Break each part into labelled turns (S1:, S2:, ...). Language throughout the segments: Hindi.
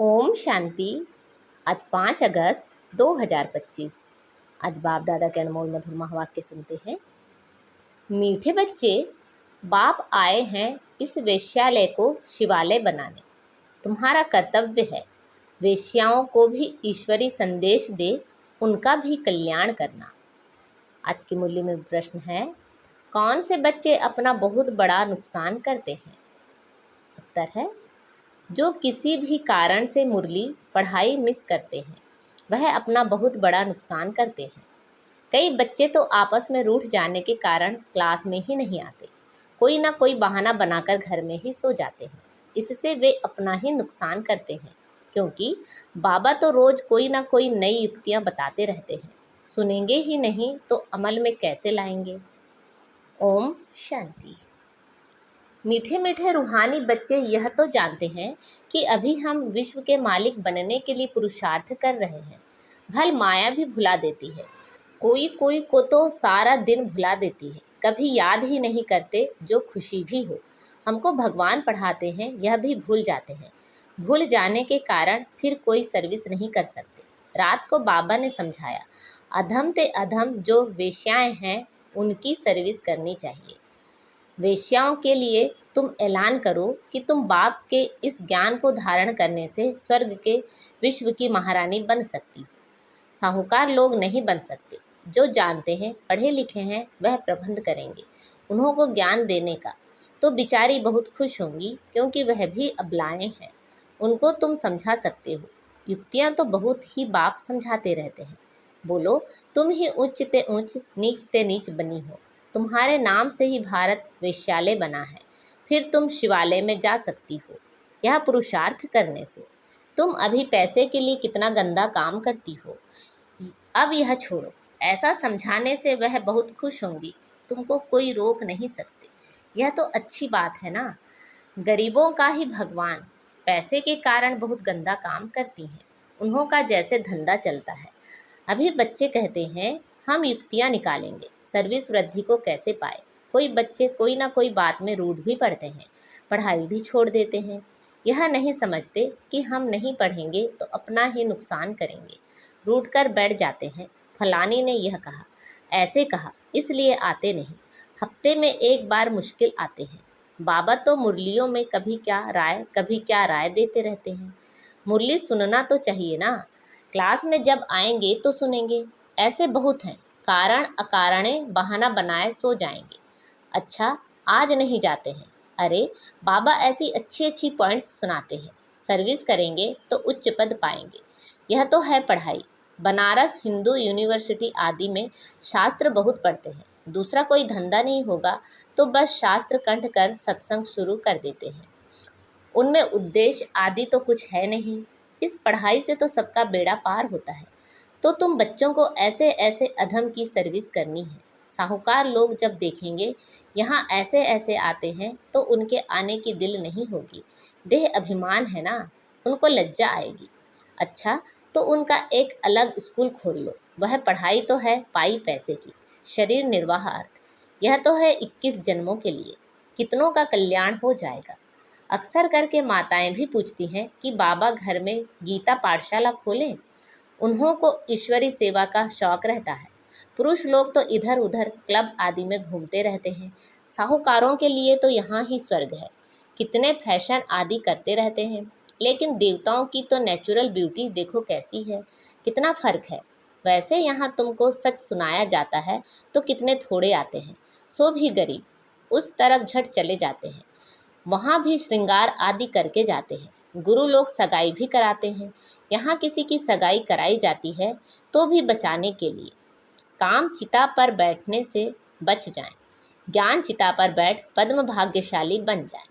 S1: ओम शांति। आज 5 अगस्त 2025। आज बाप दादा के अनमोल मधुर महावाक्य सुनते हैं। मीठे बच्चे, बाप आए हैं इस वेश्यालय को शिवालय बनाने। तुम्हारा कर्तव्य है वेश्याओं को भी ईश्वरी संदेश दे, उनका भी कल्याण करना। आज की मूल्य में प्रश्न है, कौन से बच्चे अपना बहुत बड़ा नुकसान करते हैं? उत्तर है, जो किसी भी कारण से मुरली पढ़ाई मिस करते हैं, वह अपना बहुत बड़ा नुकसान करते हैं। कई बच्चे तो आपस में रूठ जाने के कारण क्लास में ही नहीं आते, कोई ना कोई बहाना बनाकर घर में ही सो जाते हैं। इससे वे अपना ही नुकसान करते हैं, क्योंकि बाबा तो रोज कोई ना कोई नई युक्तियां बताते रहते हैं। सुनेंगे ही नहीं तो अमल में कैसे लाएंगे? ओम शांति। मीठे मीठे रूहानी बच्चे यह तो जानते हैं कि अभी हम विश्व के मालिक बनने के लिए पुरुषार्थ कर रहे हैं। भल माया भी भुला देती है, कोई कोई को तो सारा दिन भुला देती है, कभी याद ही नहीं करते जो खुशी भी हो। हमको भगवान पढ़ाते हैं, यह भी भूल जाते हैं। भूल जाने के कारण फिर कोई सर्विस नहीं कर सकते। रात को बाबा ने समझाया, अधम ते अधम जो वेश्याएं हैं उनकी सर्विस करनी चाहिए। वेश्याओं के लिए तुम ऐलान करो कि तुम बाप के इस ज्ञान को धारण करने से स्वर्ग के विश्व की महारानी बन सकती हो। साहूकार लोग नहीं बन सकते। जो जानते हैं, पढ़े लिखे हैं, वह प्रबंध करेंगे उन्हों को ज्ञान देने का। तो बिचारी बहुत खुश होंगी, क्योंकि वह भी अबलाएं हैं। उनको तुम समझा सकते हो। युक्तियां तो बहुत ही बाप समझाते रहते हैं। बोलो, तुम ही उच्च ते उच्च, नीच ते नीच बनी हो। तुम्हारे नाम से ही भारत वेश्यालय बना है। फिर तुम शिवालय में जा सकती हो, यह पुरुषार्थ करने से। तुम अभी पैसे के लिए कितना गंदा काम करती हो, अब यह छोड़ो। ऐसा समझाने से वह बहुत खुश होंगी, तुमको कोई रोक नहीं सकते। यह तो अच्छी बात है ना। गरीबों का ही भगवान पैसे के कारण बहुत गंदा काम करती हैं। उन्हों का जैसे धंधा चलता है। अभी बच्चे कहते हैं हम युक्तियां निकालेंगे, सर्विस वृद्धि को कैसे पाए। कोई बच्चे कोई ना कोई बात में रूठ भी पड़ते हैं, पढ़ाई भी छोड़ देते हैं। यह नहीं समझते कि हम नहीं पढ़ेंगे तो अपना ही नुकसान करेंगे। रूठ कर बैठ जाते हैं, फलानी ने यह कहा, ऐसे कहा, इसलिए आते नहीं। हफ्ते में एक बार मुश्किल आते हैं। बाबा तो मुरलियों में कभी क्या राय देते रहते हैं। मुरली सुनना तो चाहिए ना। क्लास में जब आएंगे तो सुनेंगे। ऐसे बहुत हैं, कारण अकारणे बहाना बनाए सो जाएंगे। अच्छा, आज नहीं जाते हैं। अरे, बाबा ऐसी अच्छी अच्छी पॉइंट्स सुनाते हैं। सर्विस करेंगे तो उच्च पद पाएंगे। यह तो है पढ़ाई। बनारस हिंदू यूनिवर्सिटी आदि में शास्त्र बहुत पढ़ते हैं। दूसरा कोई धंधा नहीं होगा तो बस शास्त्र कंठ कर सत्संग शुरू कर देते हैं। उनमें उद्देश्य आदि तो कुछ है नहीं। इस पढ़ाई से तो सबका बेड़ा पार होता है। तो तुम बच्चों को ऐसे ऐसे अधम की सर्विस करनी है। साहूकार लोग जब देखेंगे यहाँ ऐसे ऐसे आते हैं तो उनके आने की दिल नहीं होगी। देह अभिमान है ना, उनको लज्जा आएगी। अच्छा, तो उनका एक अलग स्कूल खोल लो। वह पढ़ाई तो है पाई पैसे की, शरीर निर्वाहार्थ। यह तो है 21 जन्मों के लिए। कितनों का कल्याण हो जाएगा। अक्सर करके माताएं भी पूछती हैं कि बाबा घर में गीता पाठशाला खोलें। उन्हों को ईश्वरी सेवा का शौक रहता है। पुरुष लोग तो इधर उधर क्लब आदि में घूमते रहते हैं। साहूकारों के लिए तो यहाँ ही स्वर्ग है। कितने फैशन आदि करते रहते हैं, लेकिन देवताओं की तो नेचुरल ब्यूटी देखो कैसी है। कितना फर्क है। वैसे यहाँ तुमको सच सुनाया जाता है तो कितने थोड़े आते हैं, सो भी गरीब उस तरफ झट चले जाते हैं। वहाँ भी श्रृंगार आदि करके जाते हैं। गुरु लोग सगाई भी कराते हैं। यहाँ किसी की सगाई कराई जाती है तो भी बचाने के लिए। काम चिता पर बैठने से बच जाएं, ज्ञान चिता पर बैठ पद्म भाग्यशाली बन जाएं।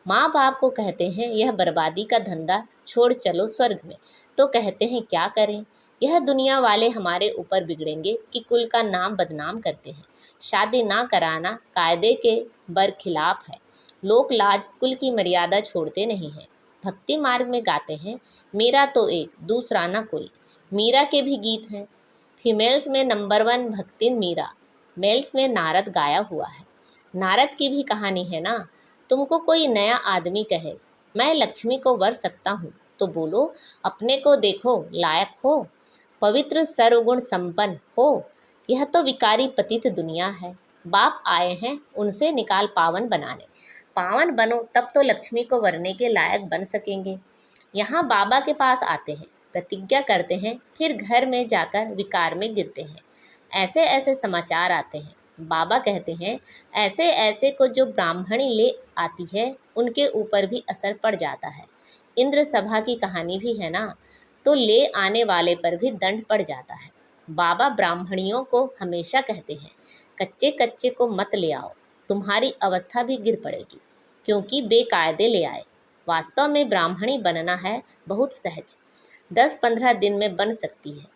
S1: माँ बाप को कहते हैं यह बर्बादी का धंधा छोड़ चलो स्वर्ग में, तो कहते हैं क्या करें। यह दुनिया वाले हमारे ऊपर बिगड़ेंगे कि कुल का नाम बदनाम करते हैं। शादी ना कराना कायदे के बरखिलाफ है। लोक लाज कुल की मर्यादा छोड़ते नहीं हैं। भक्ति मार्ग में गाते हैं, मेरा तो एक दूसरा ना कोई। मीरा के भी गीत हैं। फीमेल्स में नंबर 1 भक्तिन मीरा, मेल्स में नारद गाया हुआ है। नारद की भी कहानी है ना। तुमको कोई नया आदमी कहे मैं लक्ष्मी को वर सकता हूँ, तो बोलो, अपने को देखो लायक हो, पवित्र सर्वगुण संपन्न हो। यह तो विकारी पतित दुनिया है। बाप आए हैं उनसे निकाल पावन बनाने। पावन बनो तब तो लक्ष्मी को वरने के लायक बन सकेंगे। यहाँ बाबा के पास आते हैं, प्रतिज्ञा करते हैं, फिर घर में जाकर विकार में गिरते हैं। ऐसे ऐसे समाचार आते हैं। बाबा कहते हैं ऐसे ऐसे को जो ब्राह्मणी ले आती है उनके ऊपर भी असर पड़ जाता है। इंद्र सभा की कहानी भी है ना, तो ले आने वाले पर भी दंड पड़ जाता है। बाबा ब्राह्मणियों को हमेशा कहते हैं कच्चे कच्चे को मत ले आओ, तुम्हारी अवस्था भी गिर पड़ेगी, क्योंकि बेकायदे ले आए। वास्तव में ब्राह्मणी बनना है बहुत सहज, 10-15 दिन में बन सकती है।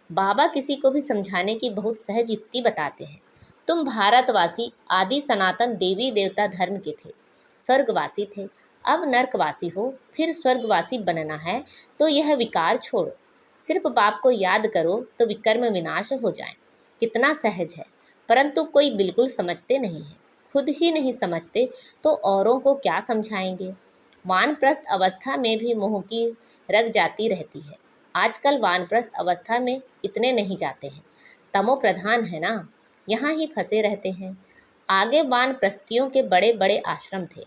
S1: बाबा किसी को भी समझाने की बहुत सहज युक्ति बताते हैं। तुम भारतवासी आदि सनातन देवी देवता धर्म के थे, स्वर्गवासी थे, अब नरकवासी हो, फिर स्वर्गवासी बनना है तो यह विकार छोड़ो। सिर्फ बाप को याद करो तो विकर्म विनाश हो जाए। कितना सहज है, परंतु कोई बिल्कुल समझते नहीं है। खुद ही नहीं समझते तो औरों को क्या समझाएंगे। वानप्रस्थ अवस्था में भी मोह की रग जाती रहती है। आजकल वानप्रस्थ अवस्था में इतने नहीं जाते हैं, तमो प्रधान है ना, यहाँ ही फंसे रहते हैं। आगे वानप्रस्थियों के बड़े बड़े आश्रम थे,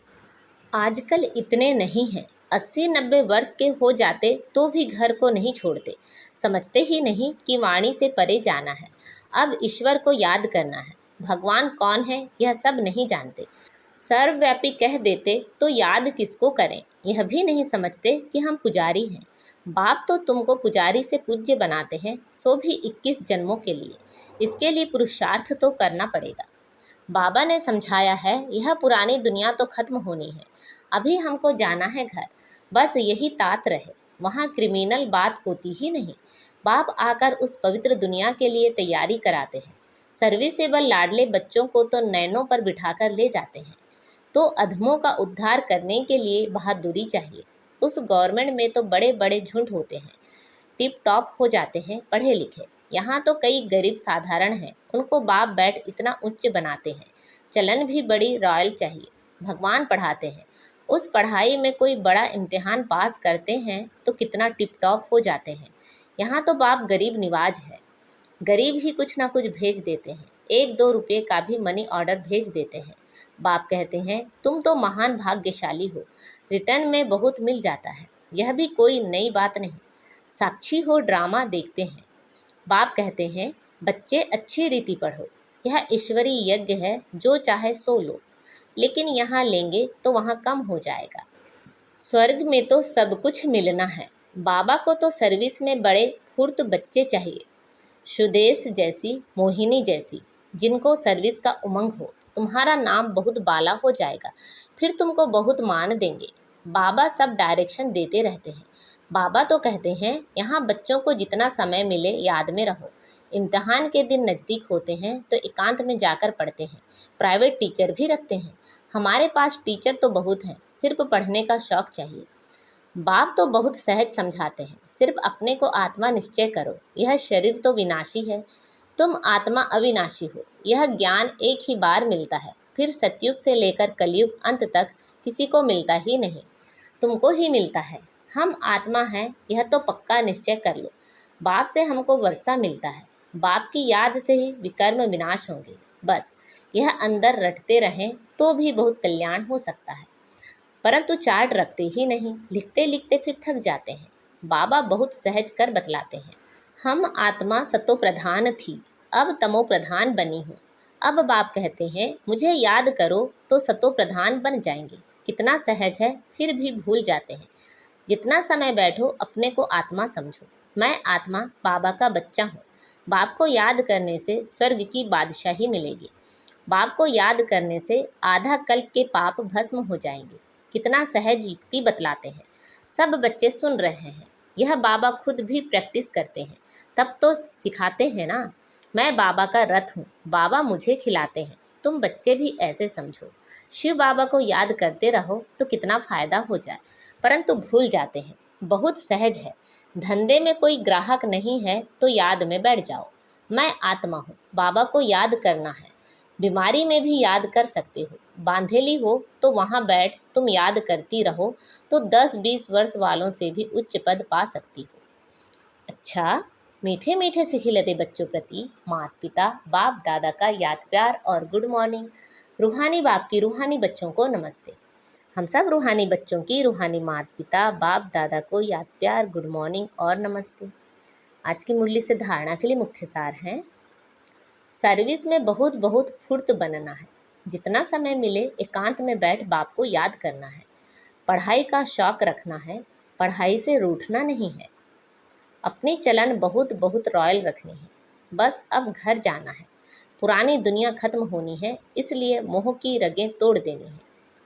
S1: आजकल इतने नहीं हैं। 80-90 वर्ष के हो जाते तो भी घर को नहीं छोड़ते, समझते ही नहीं कि वाणी से परे जाना है। अब ईश्वर को याद करना है। भगवान कौन है यह सब नहीं जानते। सर्वव्यापी कह देते तो याद किसको करें, यह भी नहीं समझते कि हम पुजारी हैं। बाप तो तुमको पुजारी से पूज्य बनाते हैं, सो भी 21 जन्मों के लिए। इसके लिए पुरुषार्थ तो करना पड़ेगा। बाबा ने समझाया है यह पुरानी दुनिया तो खत्म होनी है, अभी हमको जाना है घर, बस यही तात रहे। वहाँ क्रिमिनल बात होती ही नहीं। बाप आकर उस पवित्र दुनिया के लिए तैयारी कराते हैं। सर्विसेबल लाडले बच्चों को तो नैनों पर बिठाकर ले जाते हैं। तो अधमों का उद्धार करने के लिए बहादुरी चाहिए। उस गवर्नमेंट में तो बड़े बड़े झुंड होते हैं, टिप टॉप हो जाते हैं पढ़े लिखे। यहाँ तो कई गरीब साधारण हैं, उनको बाप बैठ इतना उच्च बनाते हैं। चलन भी बड़ी रॉयल चाहिए। भगवान पढ़ाते हैं, उस पढ़ाई में कोई बड़ा इम्तिहान पास करते हैं तो कितना टिप टॉप हो जाते हैं। यहाँ तो बाप गरीब निवाज है, गरीब ही कुछ ना कुछ भेज देते हैं। 1-2 रुपये का भी मनी ऑर्डर भेज देते हैं। बाप कहते हैं तुम तो महान भाग्यशाली हो, रिटर्न में बहुत मिल जाता है। यह भी कोई नई बात नहीं, साक्षी हो ड्रामा देखते हैं। बाप कहते हैं बच्चे अच्छी रीति पढ़ो, यह ईश्वरी यज्ञ है, जो चाहे सो लो, लेकिन यहाँ लेंगे तो वहाँ कम हो जाएगा। स्वर्ग में तो सब कुछ मिलना है। बाबा को तो सर्विस में बड़े फुर्त बच्चे चाहिए, सुदेश जैसी, मोहिनी जैसी, जिनको सर्विस का उमंग हो। तुम्हारा नाम बहुत बाला हो जाएगा, फिर तुमको बहुत मान देंगे। बाबा सब डायरेक्शन देते रहते हैं। बाबा तो कहते हैं यहाँ बच्चों को जितना समय मिले याद में रहो। इम्तिहान के दिन नज़दीक होते हैं तो एकांत में जाकर पढ़ते हैं। प्राइवेट टीचर भी रखते हैं। हमारे पास टीचर तो बहुत हैं, सिर्फ पढ़ने का शौक चाहिए। बाप तो बहुत सहज समझाते हैं, सिर्फ अपने को आत्मा निश्चय करो। यह शरीर तो विनाशी है, तुम आत्मा अविनाशी हो। यह ज्ञान एक ही बार मिलता है, फिर सतयुग से लेकर कलयुग अंत तक किसी को मिलता ही नहीं, तुमको ही मिलता है। हम आत्मा हैं, यह तो पक्का निश्चय कर लो। बाप से हमको वर्षा मिलता है, बाप की याद से ही विकर्म विनाश होंगे। बस यह अंदर रटते रहें तो भी बहुत कल्याण हो सकता है, परंतु चार्ट रखते ही नहीं, लिखते लिखते फिर थक जाते हैं। बाबा बहुत सहज कर बतलाते हैं, हम आत्मा सतो प्रधान थी, अब तमो प्रधान बनी हूँ। अब बाप कहते हैं मुझे याद करो तो सतो प्रधान बन जाएंगे। कितना सहज है, फिर भी भूल जाते हैं। जितना समय बैठो अपने को आत्मा समझो। मैं आत्मा बाबा का बच्चा हूँ। बाप को याद करने से स्वर्ग की बादशाही मिलेगी। बाप को याद करने से आधा कल्प के पाप भस्म हो जाएंगे। कितना सहज युक्ति बतलाते हैं। सब बच्चे सुन रहे हैं। यह बाबा खुद भी प्रैक्टिस करते हैं, तब तो सिखाते हैं ना। मैं बाबा का रथ हूँ, बाबा मुझे खिलाते हैं। तुम बच्चे भी ऐसे समझो। शिव बाबा को याद करते रहो तो कितना फ़ायदा हो जाए, परंतु भूल जाते हैं। बहुत सहज है। धंधे में कोई ग्राहक नहीं है तो याद में बैठ जाओ, मैं आत्मा हूँ, बाबा को याद करना है। बीमारी में भी याद कर सकते हो, बांधेली हो तो वहाँ बैठ तुम याद करती रहो, तो 10-20 वर्ष वालों से भी उच्च पद पा सकती हो। अच्छा, मीठे मीठे से खिलते बच्चों प्रति माता पिता बाप दादा का याद प्यार और गुड मॉर्निंग। रूहानी बाप की रूहानी बच्चों को नमस्ते। हम सब रूहानी बच्चों की रूहानी माता पिता बाप दादा को याद प्यार गुड मॉर्निंग और नमस्ते। आज की मुरली से धारणा के लिए मुख्य सार है, सर्विस में बहुत बहुत फुर्त बनना है। जितना समय मिले एकांत में बैठ बाप को याद करना है। पढ़ाई का शौक रखना है, पढ़ाई से रूठना नहीं है। अपनी चलन बहुत बहुत रॉयल रखनी है, बस अब घर जाना है। पुरानी दुनिया खत्म होनी है, इसलिए मोह की रगें तोड़ देनी है।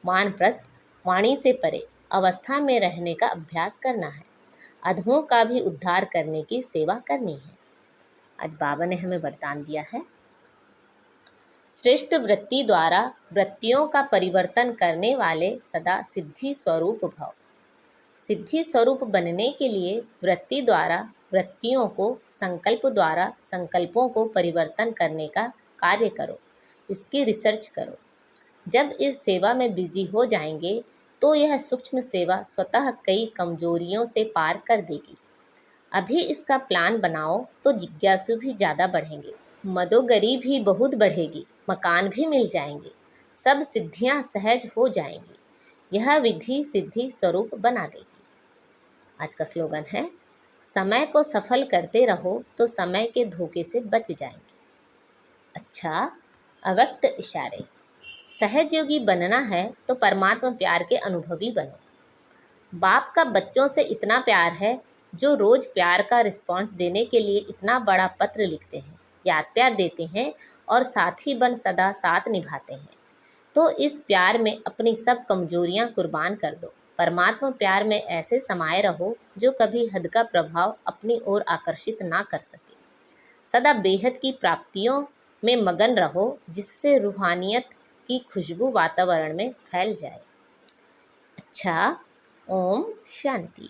S1: वानप्रस्थ वाणी से परे अवस्था में रहने का अभ्यास करना है। अधमों का भी उद्धार करने की सेवा करनी है। आज बाबा ने हमें वरदान दिया है, श्रेष्ठ वृत्ति द्वारा वृत्तियों का परिवर्तन करने वाले सदा सिद्धि स्वरूप भव। सिद्धि स्वरूप बनने के लिए वृत्ति द्वारा वृत्तियों को, संकल्प द्वारा संकल्पों को परिवर्तन करने का कार्य करो, इसकी रिसर्च करो। जब इस सेवा में बिजी हो जाएंगे तो यह सूक्ष्म सेवा स्वतः कई कमजोरियों से पार कर देगी। अभी इसका प्लान बनाओ तो जिज्ञासु भी ज़्यादा बढ़ेंगे, मदोगरी भी बहुत बढ़ेगी, मकान भी मिल जाएंगे, सब सिद्धियां सहज हो जाएंगी। यह विधि सिद्धि स्वरूप बना देगी। आज का स्लोगन है, समय को सफल करते रहो तो समय के धोखे से बच जाएंगे। अच्छा, अव्यक्त इशारे। सहज योगी बनना है तो परमात्मा प्यार के अनुभवी बनो। बाप का बच्चों से इतना प्यार है जो रोज प्यार का रिस्पॉन्स देने के लिए इतना बड़ा पत्र लिखते हैं, याद प्यार देते हैं और साथी बन सदा साथ निभाते हैं। तो इस प्यार में अपनी सब कमजोरियां कुर्बान कर दो। परमात्मा प्यार में ऐसे समाये रहो जो कभी हद का प्रभाव अपनी ओर आकर्षित ना कर सके। सदा बेहद की प्राप्तियों में मगन रहो, जिससे रूहानियत की खुशबू वातावरण में फैल जाए। अच्छा, ओम शांति।